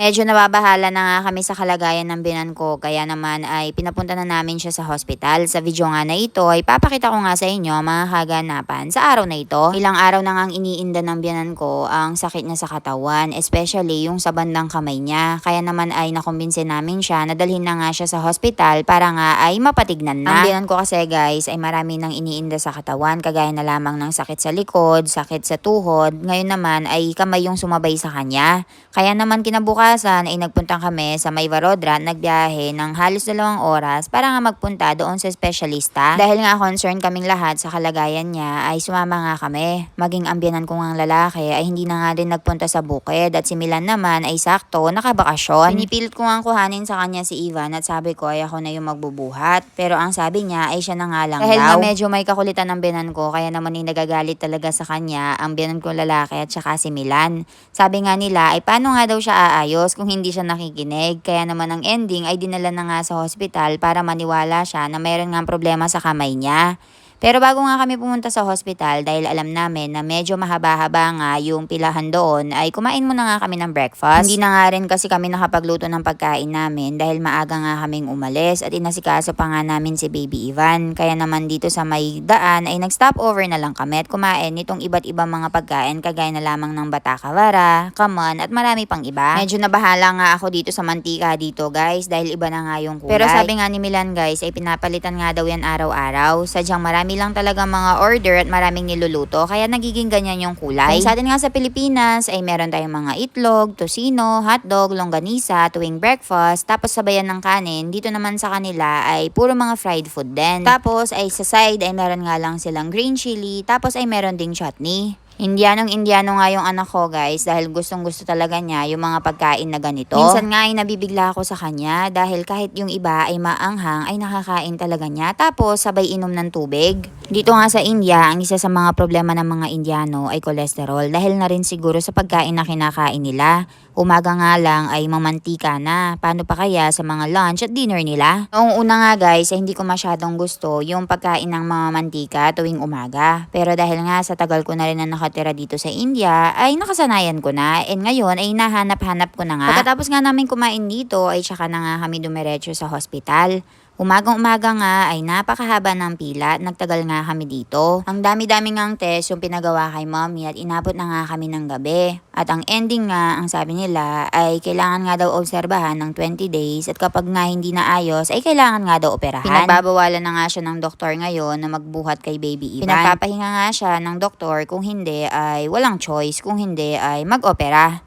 Medyo nababahala na nga kami sa kalagayan ng binan ko kaya naman ay pinapunta na namin siya sa hospital. Sa video nga na ito ay papakita ko nga sa inyo mga kaganapan sa araw na ito. Ilang araw na ngang iniinda ng biyanan ko ang sakit niya sa katawan, especially yung sa bandang kamay niya. Kaya naman ay nakumbinse namin siya na dalhin na nga siya sa hospital para nga ay mapatignan na. Ang biyanan ko kasi guys ay marami nang iniinda sa katawan kagaya na lamang ng sakit sa likod, sakit sa tuhod. Ngayon naman ay kamay yung sumabay sa kanya. Kaya naman kinabukasan ay nagpunta kami sa May Varodra, nagbiyahe ng halos 2 oras para nga magpunta doon sa espesyalista. Dahil nga concerned kaming lahat sa kalagayan niya ay sumama nga kami. Maging ambyanan ko ngang lalaki ay hindi na nga din nagpunta sa bukid at si Milan naman ay sakto nakabakasyon. Pinipilit ko nga kuhanin sa kanya si Ivan at sabi ko ay ako na yung magbubuhat. Pero ang sabi niya ay siya na nga lang Dahil daw. nga Medyo may kakulitan ng biyanan ko kaya naman ay nagagalit talaga sa kanya ang biyanan ko lalaki at saka si Milan. Sabi nga nila ay paano nga daw siya aayos kung hindi siya nakikinig. Kaya naman ang ending ay dinala na nga sa hospital para maniwala siya na mayroon nga problema sa kamay niya. Pero bago nga kami pumunta sa hospital dahil alam namin na medyo mahaba-haba nga yung pilahan doon ay kumain muna nga kami ng breakfast. Hindi na nga rin kasi kami nakapagluto ng pagkain namin dahil maaga nga kaming umalis at inasikaso pa nga namin si Baby Ivan. Kaya naman dito sa may daan ay nag-stop over na lang kami at kumain nitong iba't ibang mga pagkain kagaya na lamang ng batakawara, kamon at marami pang iba. Medyo nabahala nga ako dito sa mantika dito guys dahil iba na nga yung kulay. Pero sabi nga ni Milan guys ay pinapalitan nga daw yan araw-araw. Sadyang marami lang talaga mga order at maraming niluluto kaya nagiging ganyan yung kulay. Kung sa atin nga sa Pilipinas ay meron tayong mga itlog, tosino, hotdog, longganisa tuwing breakfast tapos sabayan ng kanin. Dito naman sa kanila ay puro mga fried food din. Tapos ay sa side ay meron nga lang silang green chili tapos ay meron ding chutney. Indianong-Indiano nga yung anak ko guys dahil gustong-gusto talaga niya yung mga pagkain na ganito. Minsan nga ay nabibigla ako sa kanya dahil kahit yung iba ay maanghang ay nakakain talaga niya tapos sabay inom ng tubig. Dito nga sa India, ang isa sa mga problema ng mga Indiano ay cholesterol dahil na rin siguro sa pagkain na kinakain nila. Umaga nga lang ay mamantika na. Paano pa kaya sa mga lunch at dinner nila? Noong una nga guys, ay hindi ko masyadong gusto yung pagkain ng mga mantika tuwing umaga. Pero dahil nga sa tagal ko na rin na nakatira dito sa India, ay nakasanayan ko na. And ngayon ay nahanap-hanap ko na nga. Pagkatapos nga namin kumain dito, ay tsaka na nga kami dumiretso sa hospital. Umagang-umaga nga ay napakahaba ng pila at nagtagal nga kami dito. Ang dami-dami ngang test yung pinagawa kay mommy at inabot na nga kami ng gabi. At ang ending nga, ang sabi nila ay kailangan nga daw obserbahan ng 20 days at kapag nga hindi na ayos ay kailangan nga daw operahan. Pinagbabawalan na nga siya ng doktor ngayon na magbuhat kay Baby Ivan. Pinagpapahinga nga siya ng doktor kung hindi ay walang choice, kung hindi ay mag-opera.